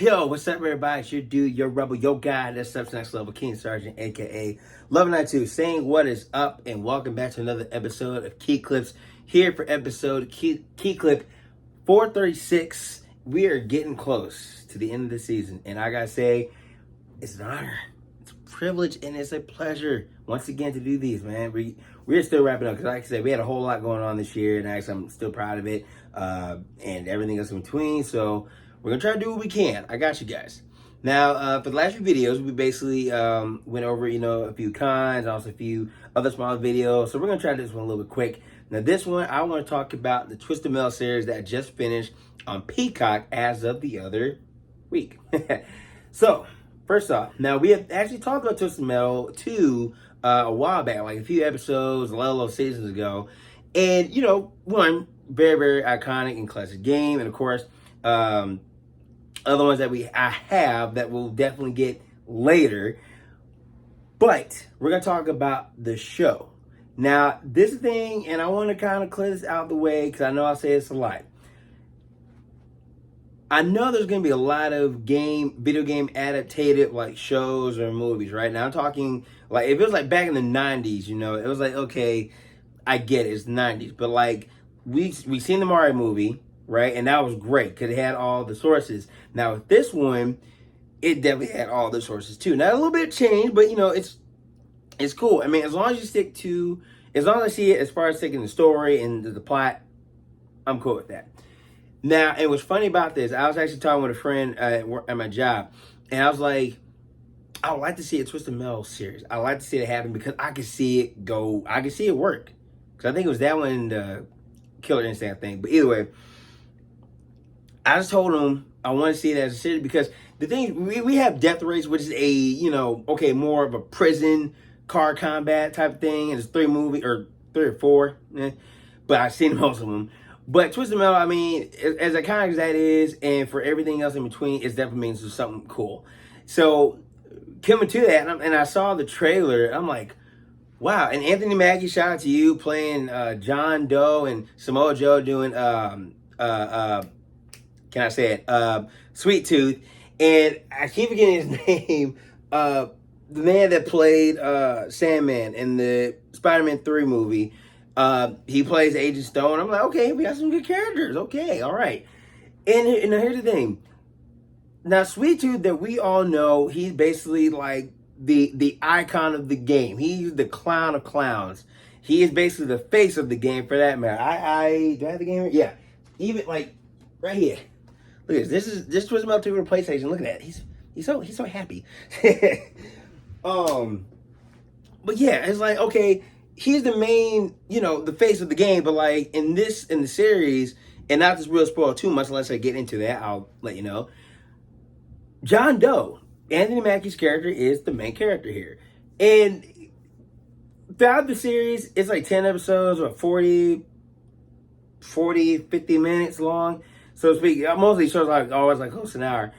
Yo, what's up, everybody? It's your dude, your rebel, your guy, that's Steps Next Level, King Sergeant, aka Love 92, saying what is up, and welcome back to another episode of KeeKlips. Here for episode KeeKlip 436. We are getting close to the end of the season, and I gotta say, it's an honor, it's a privilege, and it's a pleasure once again to do these, man. We're still wrapping up because, like I said, we had a whole lot going on this year, and actually, I'm still proud of it, and everything else in between. So we're gonna try to do what we can. I got you guys. Now, for the last few videos, we basically went over, a few cons, also a few other small videos. So we're gonna try this one a little bit quick. Now, this one, I want to talk about the Twisted Metal series that just finished on Peacock as of the other week. So, first off, now we have actually talked about Twisted Metal 2 a while back, like a few episodes, a lot of seasons ago. And, one, very, very iconic and classic game. And of course, other ones that I have that we'll definitely get later. But we're going to talk about the show. Now, this thing, and I want to kind of clear this out the way because I know I say this a lot. I know there's going to be a lot of video game adapted like shows or movies, right? Now I'm talking like, if it was like back in the 90s, it was like, okay, I get it, it's the 90s. But like, we seen the Mario movie, right? And that was great because it had all the sources. Now with this one, it definitely had all the sources too. Now a little bit changed, but it's cool. I mean, as long as I see it as far as sticking the story and the plot, I'm cool with that. Now, and what's funny about this, I was actually talking with a friend at my job, and I was like, I would like to see a Twisted Metal series. I would like to see it happen because I can see it go. I can see it work. Because I think it was that one, the Killer Instinct thing. But either way, I just told him I want to see it as a series because the thing, we have Death Race, which is a, more of a prison car combat type of thing. And it's 3 or 4. But I've seen most of them. But Twisted Metal, I mean, as iconic as that is, and for everything else in between, it definitely means something cool. So, coming to that, and I saw the trailer, I'm like, wow. And Anthony Mackie, shout out to you, playing John Doe and Samoa Joe doing, can I say it, Sweet Tooth. And I keep forgetting his name, the man that played Sandman in the Spider-Man 3 movie. He plays Agent Stone. I'm like, okay, we got some good characters. Okay, all right. And here's the thing. Now, Sweet Tooth, that we all know, he's basically like the icon of the game. He's the clown of clowns. He is basically the face of the game for that matter. Do I have the game here? Yeah. Even like right here. Look at this. This Twisted Metal 2 for PlayStation. Look at that. He's so happy. But yeah, it's like, okay, he's the main, the face of the game, but like in the series, and not to real spoil too much unless I get into that, I'll let you know. John Doe, Anthony Mackie's character, is the main character here. And throughout the series, it's like 10 episodes or 40, 50 minutes long, so to speak. Mostly shows like always like close to an hour.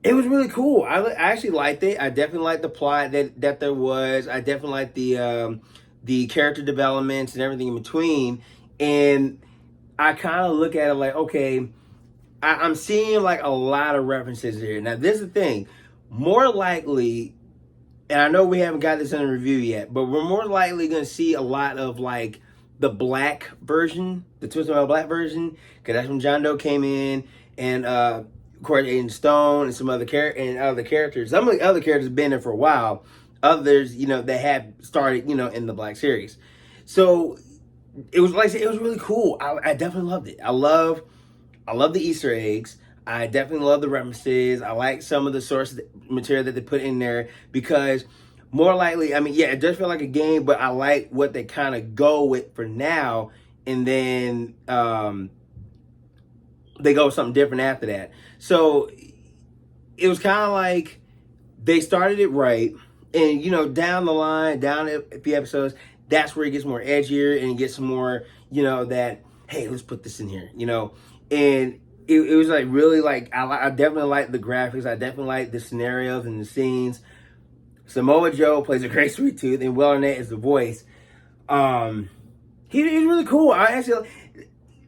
It was really cool. I actually liked it. I definitely liked the plot that there was. I definitely liked the character developments and everything in between. And I kind of look at it like, okay, I'm seeing like a lot of references here. Now, this is the thing. More likely, and I know we haven't got this in a review yet, but we're more likely going to see a lot of like the black version, the Twisted Metal black version, because that's when John Doe came in, and of course, Agent Stone and some other characters. Some of the other characters have been there for a while. Others, that have started, in the Black series. So it was like I said, it was really cool. I definitely loved it. I love the Easter eggs. I definitely love the references. I like some of the source material that they put in there because more likely, I mean, yeah, it does feel like a game, but I like what they kind of go with for now, and then they go with something different after that. So it was kind of like they started it right, and down the line, down a few episodes, that's where it gets more edgier and it gets more, that, hey, let's put this in here, and it was like really like, I definitely like the graphics. I definitely like the scenarios and the scenes. Samoa Joe plays a great Sweet Tooth, and Will Arnett is the voice. He's really cool. I actually,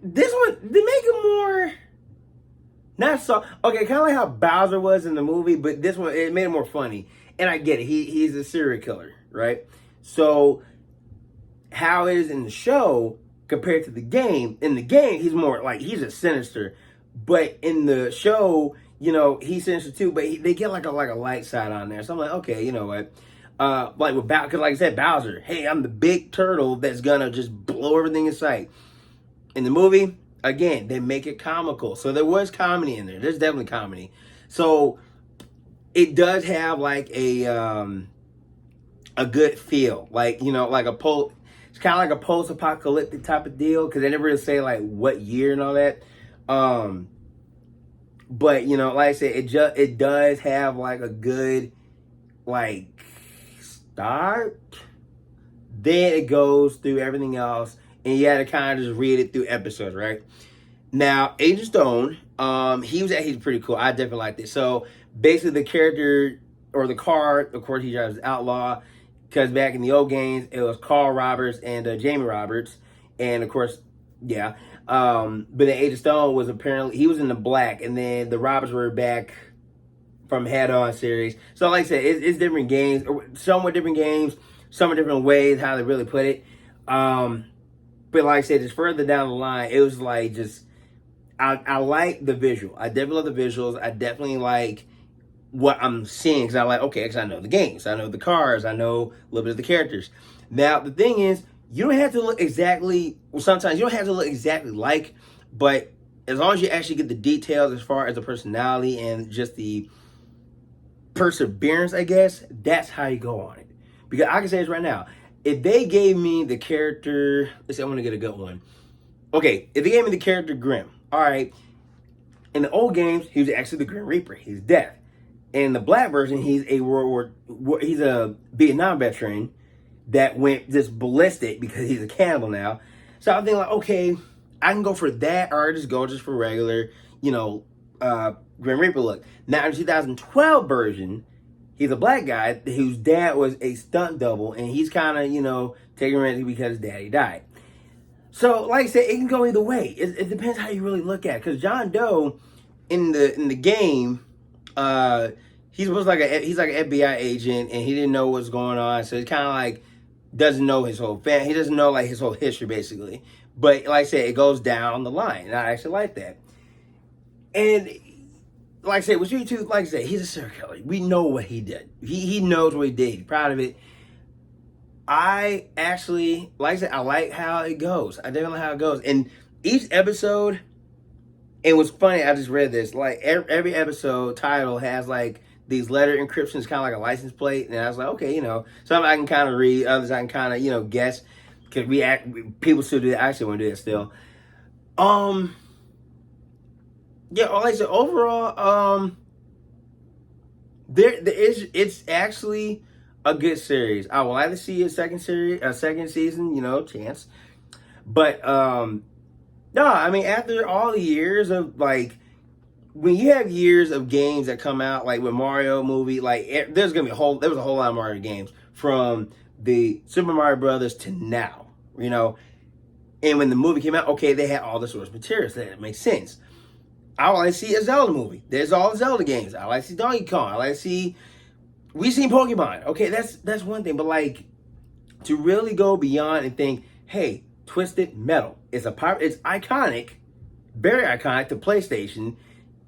this one, they make him more Not so okay, kind of like how Bowser was in the movie, but this one it made it more funny. And I get it. He's a serial killer, right? So how it is in the show compared to the game. In the game, he's more like he's a sinister, but in the show, you know, he's sinister too. But they get like a light side on there. So I'm like, okay, you know what? Like with Bowser, because like I said, Bowser, hey, I'm the big turtle that's gonna just blow everything in sight. In the movie, again, they make it comical, so there was comedy in there. There's definitely comedy. So it does have like a good feel, like you know, like it's kind of like a post-apocalyptic type of deal because they never really say like what year and all that. But you know, like I said, it does have like a good like start. Then it goes through everything else, and you had to kind of just read it through episodes, right? Now, Agent Stone, he was actually pretty cool. I definitely liked it. So basically, the character or the car, of course, he drives Outlaw. Because back in the old games, it was Carl Roberts and Jamie Roberts, and of course, yeah. But then Agent Stone was apparently he was in the black, and then the Roberts were back from Head On series. So, like I said, it's different games, somewhat different games, somewhat different ways how they really put it. But like I said, just further down the line, it was like just I like the visual. I definitely love the visuals. I definitely like what I'm seeing because I like, okay, because I know the games, I know the cars, I know a little bit of the characters. Now, the thing is, you don't have to look exactly, well, sometimes you don't have to look exactly like, but as long as you actually get the details as far as the personality and just the perseverance, I guess, that's how you go on it. Because I can say this right now, if they gave me the character, let's say I want to get a good one. Okay, if they gave me the character Grim, all right, in the old games, he was actually the Grim Reaper. He's death. In the black version, he's he's a Vietnam veteran that went just ballistic because he's a cannibal now. So I'm thinking like, okay, I can go for that, or just go for regular, you know, Grim Reaper look. Now in the 2012 version, he's a black guy whose dad was a stunt double, and he's kind of, you know, taking risks because his daddy died. So like I said, it can go either way. It depends how you really look at it. Because John Doe in the game. He's like an FBI agent, and he didn't know what's going on, so he kind of like doesn't know his whole family. He doesn't know like his whole history basically. But like I said, it goes down the line, and I actually like that. And like I said, with YouTube, like I said, he's a serial killer. We know what he did. He knows what he did. He's proud of it. I actually, like I said, I like how it goes. I definitely like how it goes. And each episode. It was funny, I just read this. Like, every episode title has, like, these letter encryptions, kind of like a license plate. And I was like, okay, you know, some I can kind of read, others I can kind of, you know, guess. Because people still do that. I actually want to do that still. Yeah, like I said, overall, it's actually a good series. I would like to see a second season, you know, chance. But, no, I mean, after all the years of, like, when you have years of games that come out, like with Mario movie, like, there was a whole lot of Mario games from the Super Mario Brothers to now, you know. And when the movie came out, okay, they had all the source materials. That makes sense. I like to see a Zelda movie. There's all the Zelda games. I like to see Donkey Kong. I like to see, we've seen Pokemon. Okay, that's one thing. But, like, to really go beyond and think, hey, Twisted Metal. It's iconic, very iconic to PlayStation,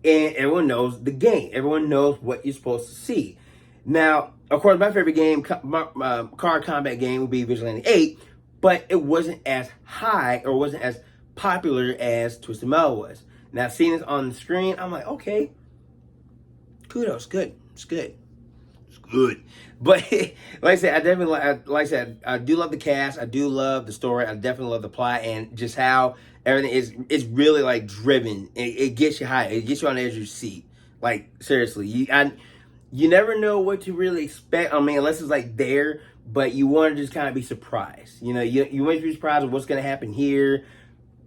and everyone knows the game. Everyone knows what you're supposed to see. Now, of course, my favorite game, car combat game, would be Vigilante 8, but it wasn't as high or wasn't as popular as Twisted Metal was. Now, seeing this on the screen, I'm like, okay, kudos, good, it's good. Good, but like I said, I do love the cast. I do love the story. I definitely love the plot and just how everything is. It's really like driven. It gets you high. It gets you on the edge of your seat. Like seriously, you never know what to really expect. I mean, unless it's like there, but you want to just kind of be surprised. You know, you want to be surprised with what's going to happen here,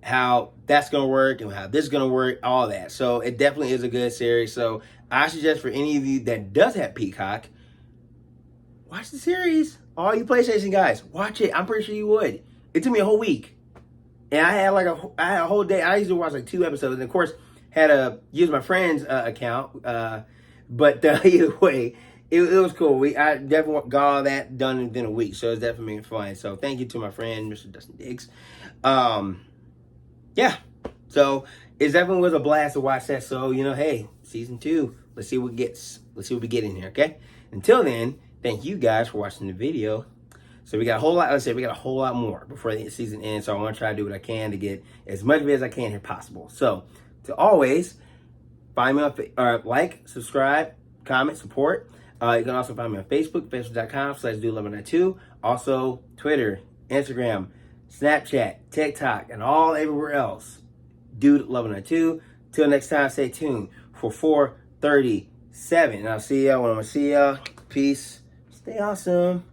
how that's going to work, and how this is going to work. All that. So it definitely is a good series. So I suggest for any of you that does have Peacock, watch the series. All you PlayStation guys, watch it. I'm pretty sure you would. It took me a whole week. And I had a whole day. I usually watch like 2 episodes. And of course, had to use my friend's account. But either way, it was cool. I definitely got all that done within a week, so it's definitely been fun. So thank you to my friend, Mr. Dustin Diggs. Yeah, so it definitely was a blast to watch that. So hey, season 2. Let's see what we get in here. Okay. Until then, thank you guys for watching the video. So we got a whole lot. Let's say we got a whole lot more before the season ends. So I want to try to do what I can to get as much of it as I can here possible. So to always find me on like, subscribe, comment, support. You can also find me on Facebook, facebook.com/dude1192. Also Twitter, Instagram, Snapchat, TikTok, and all everywhere else. Dude1192. Till next time, stay tuned for 437. And I'll see y'all when I'm gonna see y'all. Peace. Stay awesome.